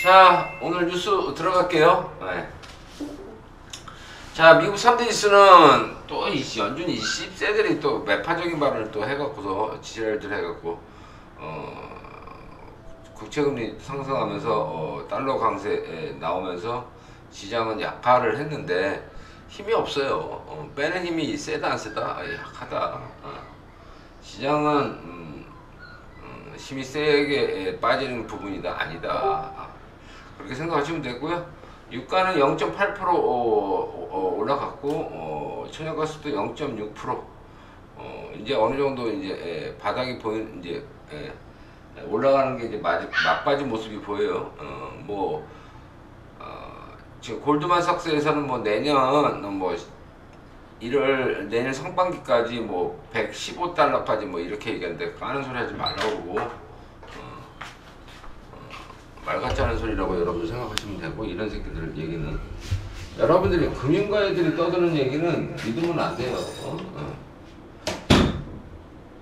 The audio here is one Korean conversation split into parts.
자, 오늘 뉴스 들어갈게요. 네. 자, 미국 3대 뉴스는 또 연준이 10세들이 또 매파적인 발언을 또 해갖고서 지랄들 해갖고 국채금리 상승하면서 달러 강세 나오면서 시장은 약화를 했는데 힘이 없어요. 빼는 힘이 세다 안 세다? 약하다. 시장은 힘이 세게 빠지는 부분이다 아니다. 그렇게 생각하시면 되고요. 유가는 0.8% 올라갔고 천연가스도 0.6% 이제 어느 정도 이제 바닥이 보이는 이제 올라가는 게 이제 막빠진 모습이 보여요. 지금 골드만삭스에서는 뭐 내년 내년 상반기까지 뭐 115달러까지 뭐 이렇게 얘기하는데 까는 소리 하지 말라고 말 같지 않은 소리라고 여러분 생각하시면 되고, 이런 새끼들 얘기는 여러분들이 금융가애들이 떠드는 얘기는 믿으면 안 돼요.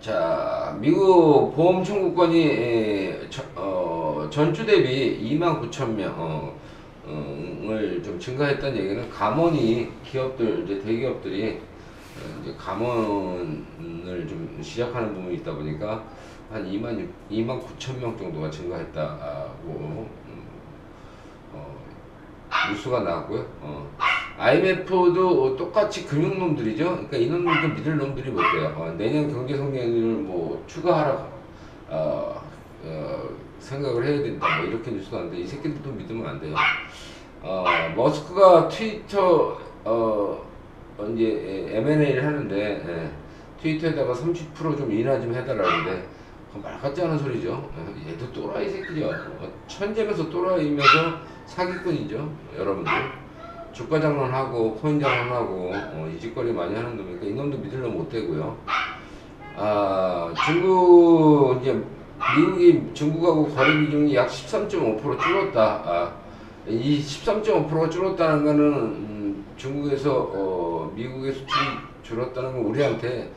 자, 미국 보험 청구권이 전주 대비 29,000명을 좀 증가했다는 얘기는 감원이 기업들 이제 대기업들이 이제 감원을 좀 시작하는 부분이 있다 보니까 한 29,000명 정도가 증가했다고 뉴스가 나왔고요. IMF도 똑같이 금융놈들이죠. 그러니까 이놈들도 믿을 놈들이 못 돼요. 내년 경제 성장률을 뭐 추가하라고 생각을 해야 된다. 뭐 이렇게 뉴스가 나왔는데 이 새끼들도 믿으면 안 돼요. 머스크가 트위터 이제 M&A를 하는데 트위터에다가 30% 좀 인하 좀 해달라는데 말 같지 않은 소리죠. 얘도 또라이 새끼죠. 천재면서 또라이면서 사기꾼이죠. 여러분들 주가 장난하고 코인 장난하고 이 짓거리 많이 하는 놈이니까 이놈도 믿으려면 못 되고요. 중국 이제 미국이 중국하고 거래 비중이 약 13.5% 줄었다. 이 13.5%가 줄었다는 거는 중국에서 미국의 수출이 줄었다는 건 우리한테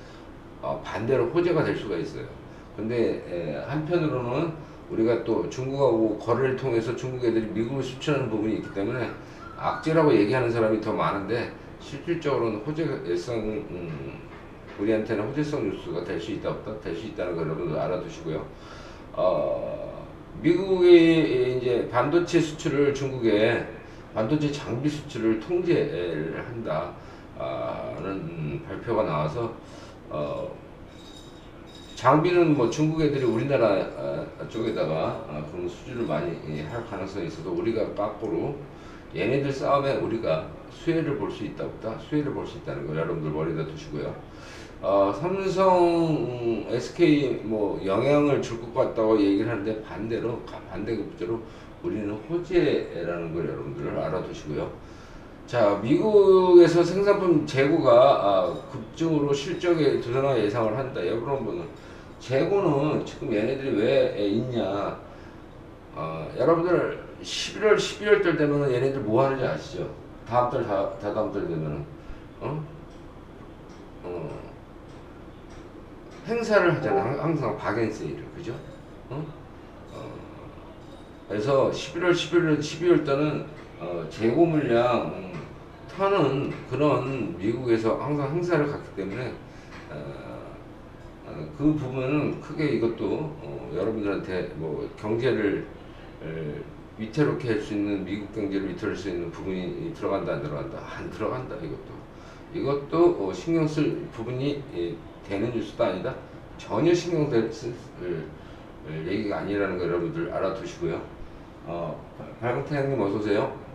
반대로 호재가 될 수가 있어요. 근데 한편으로는 우리가 또 중국하고 거래를 통해서 중국 애들이 미국을 수출하는 부분이 있기 때문에 악재라고 얘기하는 사람이 더 많은데 실질적으로는 호재성 우리한테는 호재성 뉴스가 될 수 있다 없다 될 수 있다는 걸 여러분들 알아두시고요. 미국의 이제 반도체 수출을 중국에 반도체 장비 수출을 통제를 한다는 발표가 나와서 장비는 뭐 중국 애들이 우리나라 쪽에다가 그런 수주를 많이 할 가능성이 있어도 우리가 빠꾸로 얘네들 싸움에 우리가 수혜를 볼 수 있다 없다? 수혜를 볼 수 있다는 거 여러분들 머리에다 두시고요. 삼성, SK 뭐 영향을 줄 것 같다고 얘기를 하는데 반대급부로 우리는 호재라는 걸 여러분들 알아두시고요. 자, 미국에서 생산품 재고가 급증으로 실적에 드러나 예상을 한다. 여러분은 재고는 지금 얘네들이 왜 있냐? 여러분들 11월, 12월 달 되면은 얘네들 뭐 하는지 아시죠? 다음 달, 다다음 달 되면은 행사를 하잖아. 항상 박앤세일을, 그죠? 그래서 11월, 12월 달은 재고 물량 터는 그런 미국에서 항상 행사를 갖기 때문에 그 부분은 크게 이것도 여러분들한테 뭐 경제를 위태롭게 할 수 있는 미국 경제를 위태로울 수 있는 부분이 들어간다 안 들어간다? 안 들어간다. 이것도 신경 쓸 부분이 되는 뉴스도 아니다. 전혀 신경 쓸 얘기가 아니라는 거 여러분들 알아두시고요. 발광태양님 어서오세요.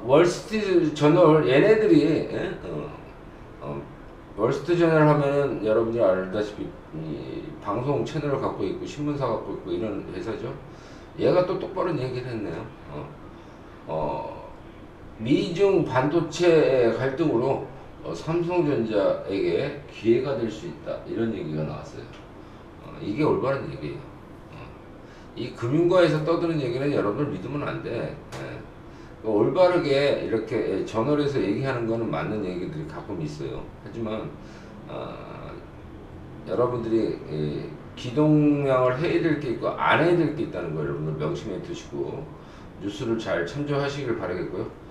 월스트리트 저널 얘네들이 월스트리트 저널 하면은 여러분들 알다시피 방송 채널을 갖고 있고 신문사 갖고 있고 이런 회사죠. 얘가 또 똑바로 얘기를 했네요. 미중 반도체 갈등으로 삼성전자에게 기회가 될 수 있다 이런 얘기가 나왔어요. 이게 올바른 얘기예요. 이 금융가에서 떠드는 얘기는 여러분들 믿으면 안 돼. 올바르게 이렇게 저널에서 얘기하는 거는 맞는 얘기들이 가끔 있어요. 하지만 여러분들이 기동량을 해야 될 게 있고 안 해야 될 게 있다는 거 여러분들 명심해 두시고 뉴스를 잘 참조하시길 바라겠고요.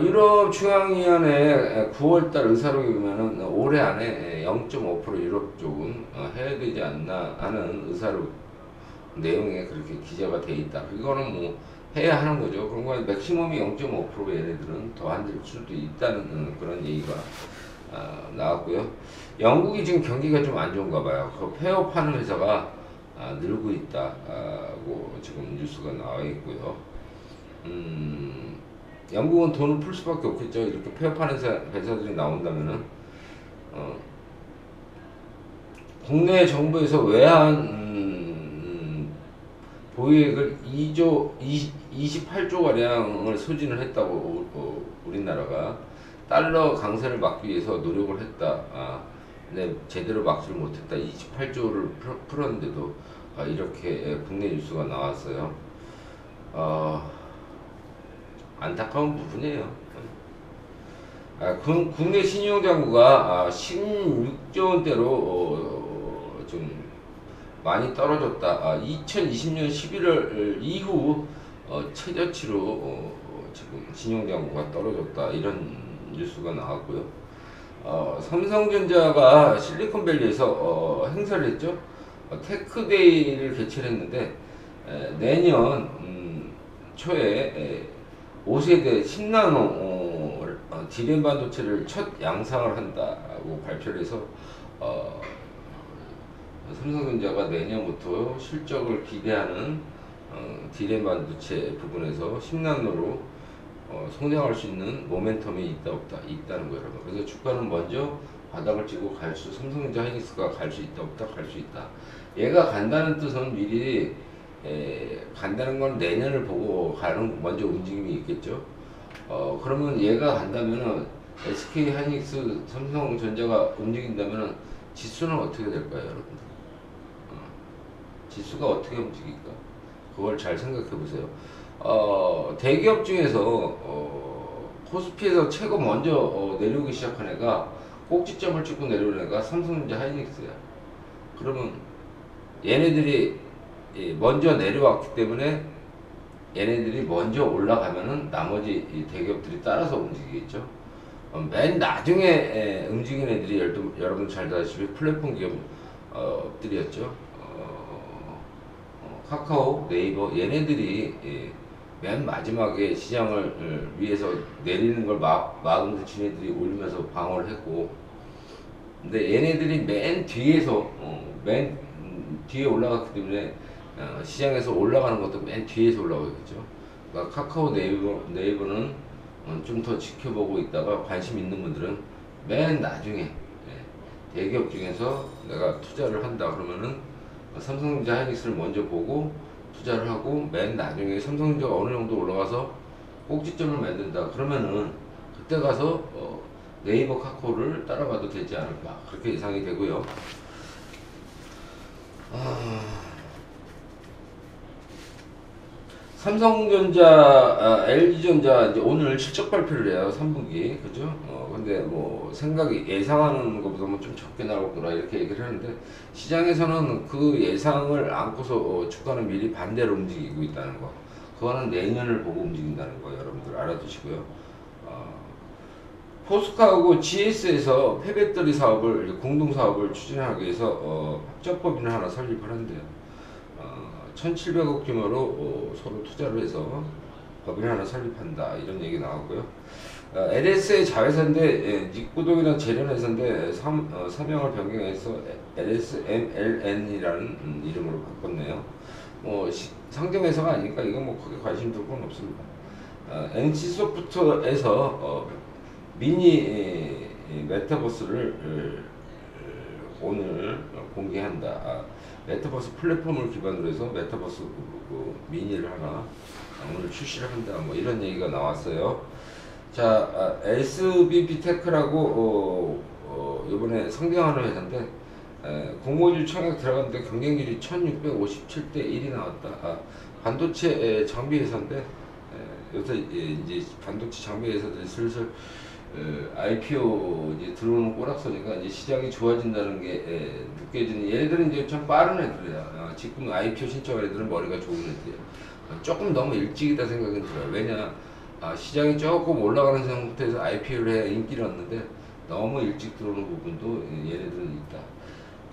유럽 중앙위원회 9월달 의사록에 보면은 올해 안에 0.5% 유럽 쪽은 해야 되지 않나 하는 의사록 내용에 그렇게 기재가 돼 있다. 이거는 뭐 해야 하는 거죠. 그런 거 맥시멈이 0.5% 얘네들은 더 안 될 수도 있다는 그런 얘기가 나왔고요. 영국이 지금 경기가 좀 안 좋은가 봐요. 그 폐업하는 회사가 늘고 있다고 지금 뉴스가 나와 있고요. 영국은 돈을 풀 수밖에 없겠죠. 이렇게 폐업하는 회사들이 나온다면은 국내 정부에서 외환 보유액을 28조 가량을 소진을 했다고 우리나라가 달러 강세를 막기 위해서 노력을 했다. 근데 제대로 막지를 못했다. 28조를 풀었는데도 이렇게 국내 뉴스가 나왔어요. 안타까운 부분이에요. 국내 신용장부가 16조 원대로 좀 많이 떨어졌다. 2020년 11월 이후 최저치로 지금 신용장부가 떨어졌다. 이런 뉴스가 나왔고요. 삼성전자가 실리콘밸리에서 행사를 했죠. 테크데이를 개최했는데 내년 초에 5세대 10나노 디램 반도체를 첫 양상을 한다고 발표를 해서 삼성전자가 내년부터 실적을 기대하는 디램 반도체 부분에서 10나노로 성장할 수 있는 모멘텀이 있다 없다 있다는 거예요. 그래서 주가는 먼저 바닥을 찍고 삼성전자 하이닉스가 갈 수 있다 없다 갈 수 있다. 얘가 간다는 뜻은 미리 간다는 건 내년을 보고 가는 먼저 움직임이 있겠죠. 그러면 얘가 간다면은 SK 하이닉스 삼성전자가 움직인다면은 지수는 어떻게 될까요, 여러분들? 지수가 어떻게 움직일까? 그걸 잘 생각해 보세요. 대기업 중에서 코스피에서 최고 먼저 내려오기 시작한 애가 꼭지점을 찍고 내려오는 애가 삼성전자 하이닉스야. 그러면 얘네들이 먼저 내려왔기 때문에 얘네들이 먼저 올라가면은 나머지 대기업들이 따라서 움직이겠죠. 맨 나중에 움직이는 애들이 여러분 잘 아시다시피 플랫폼 기업들이었죠. 카카오, 네이버 얘네들이 맨 마지막에 시장을 위해서 내리는 걸 막으면서 지네들이 올리면서 방어를 했고, 근데 얘네들이 맨 뒤에서 맨 뒤에 올라갔기 때문에 시장에서 올라가는 것도 맨 뒤에서 올라가겠죠. 그러니까 카카오, 네이버는 좀 더 지켜보고 있다가 관심 있는 분들은 맨 나중에 대기업 중에서 내가 투자를 한다 그러면은 삼성전자 하이닉스를 먼저 보고 투자를 하고 맨 나중에 삼성전자가 어느 정도 올라가서 꼭지점을 만든다 그러면은 그때 가서 네이버 카카오를 따라가도 되지 않을까 그렇게 예상이 되고요. 삼성전자, LG전자 이제 오늘 실적 발표를 해요. 3분기 그죠? 근데 뭐 생각이 예상하는 것보다 좀 적게 나올 거라 이렇게 얘기를 하는데 시장에서는 그 예상을 안고서 주가는 미리 반대로 움직이고 있다는 거. 그거는 내년을 보고 움직인다는 거 여러분들 알아두시고요. 포스코하고 GS에서 폐배터리 사업을 공동 사업을 추진하기 위해서 협조법인을 하나 설립하는데요. 1,700억 규모로 서로 투자를 해서 법인을 하나 설립한다 이런 얘기 나왔고요. LS의 자회사인데 니코동이랑 재련회사인데 사명을 변경해서 LSMLN이라는 이름으로 바꿨네요. 상점회사가 아니니까 이거 뭐 크게 관심 둘 건 없습니다. NC소프트에서 미니 메타버스를 오늘 공개한다. 메타버스 플랫폼을 기반으로 해서 메타버스 미니를 하나 오늘 출시를 한다. 뭐 이런 얘기가 나왔어요. 자, SBP 테크라고 이번에 상장하는 회사인데 공모주 청약 들어갔는데 경쟁률이 1657대 1이 나왔다. 반도체 장비 회사인데 요새 이제 반도체 장비 회사들이 슬슬 IPO 이제 들어오는 꼬락서니까 이제 시장이 좋아진다는 게 느껴지는, 얘네들은 이제 참 빠른 애들이야. 지금 IPO 신청한 애들은 머리가 좋은 애들이야. 조금 너무 일찍이다 생각은 들어요. 왜냐, 시장이 조금 올라가는 상태에서 IPO를 해야 인기를 얻는데 너무 일찍 들어오는 부분도 얘네들은 있다.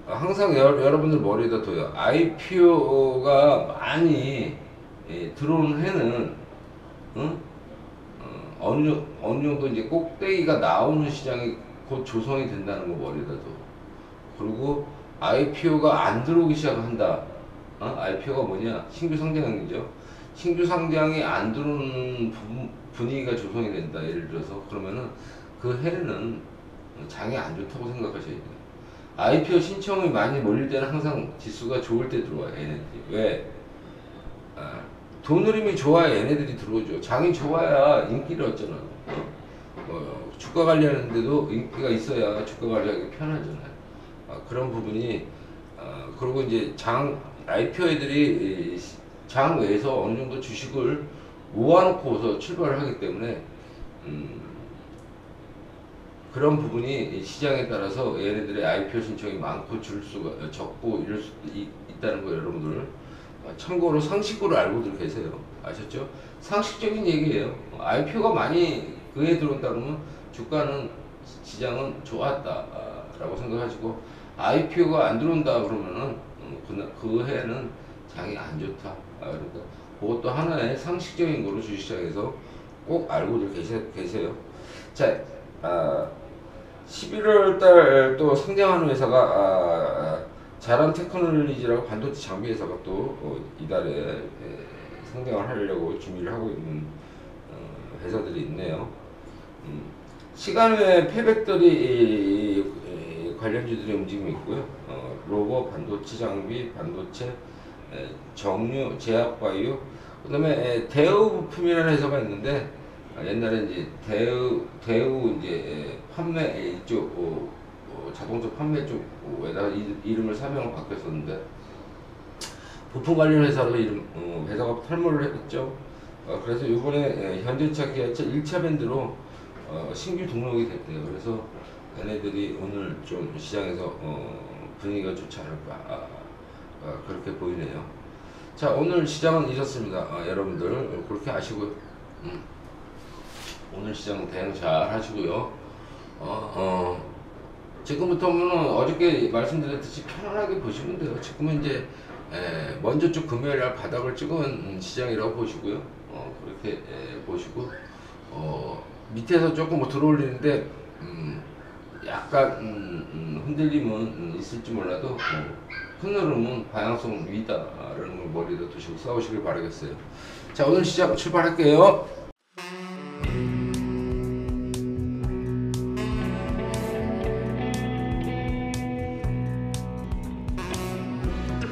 항상 여러분들 머리에다 둬요. IPO가 많이 들어오는 해는, 응? 어느 정도 이제 꼭대기가 나오는 시장이 곧 조성이 된다는 거 머리에다 둬. 그리고 IPO가 안 들어오기 시작한다. IPO가 뭐냐? 신규 상장이죠. 신규 상장이 안 들어오는 분위기가 조성이 된다. 예를 들어서 그러면은 그 해는 장이 안 좋다고 생각하셔야 돼요. IPO 신청이 많이 몰릴 때는 항상 지수가 좋을 때 들어와요. 얘네들이. 왜? 돈 흐름이 좋아야 얘네들이 들어오죠. 장이 좋아야 인기를 얻잖아. 주가 관리하는데도 인기가 있어야 주가 관리하기 편하잖아요. 그런 부분이, 그리고 이제 IPO 애들이 장 외에서 어느 정도 주식을 모아놓고서 출발을 하기 때문에, 그런 부분이 시장에 따라서 얘네들의 IPO 신청이 많고 적고 이럴 수 있다는 거 여러분들 참고로 상식으로 알고들 계세요. 아셨죠? 상식적인 얘기예요. IPO가 많이 그에 들어온다 그러면 주가는, 시장은 좋았다 라고 생각하시고, IPO가 안 들어온다 그러면은 그 해는 장이 안 좋다. 그러니까 그것도 하나의 상식적인 거로 주식시장에서 꼭 알고들 계세요. 자, 11월 달 또 상장하는 회사가 자란 테크놀로지라고 반도체 장비 회사가 또 이달에 상장을 하려고 준비를 하고 있는 회사들이 있네요. 시간외 폐백들이 관련주들의 움직임이 있고요. 로버, 반도체 장비, 반도체, 정유, 제약바이오, 그 다음에 대우 부품이라는 회사가 있는데, 옛날에 이제 대우 이제 판매 이쪽 자동차 판매 쪽에다가 이름을 사명을 바뀌었었는데, 부품 관련 회사로 회사가 탈모를 했죠. 그래서 이번에 현대차, 기아차 1차 밴드로 신규 등록이 됐대요. 그래서 얘네들이 오늘 좀 시장에서 분위기가 좋지 않을까, 그렇게 보이네요. 자, 오늘 시장은 이렇습니다. 여러분들 그렇게 아시고요. 오늘 시장 대응 잘 하시고요. 지금부터는 어저께 말씀드렸듯이 편안하게 보시면 돼요. 지금은 이제 먼저 쭉 금요일 날 바닥을 찍은 시장이라고 보시고요. 그렇게 보시고, 밑에서 조금 뭐 들어올리는데 약간 흔들림은 있을지 몰라도 큰 흐름은 방향성은 위다라는 걸 머리에 두시고 싸우시길 바라겠어요. 자, 오늘 시장 출발할게요.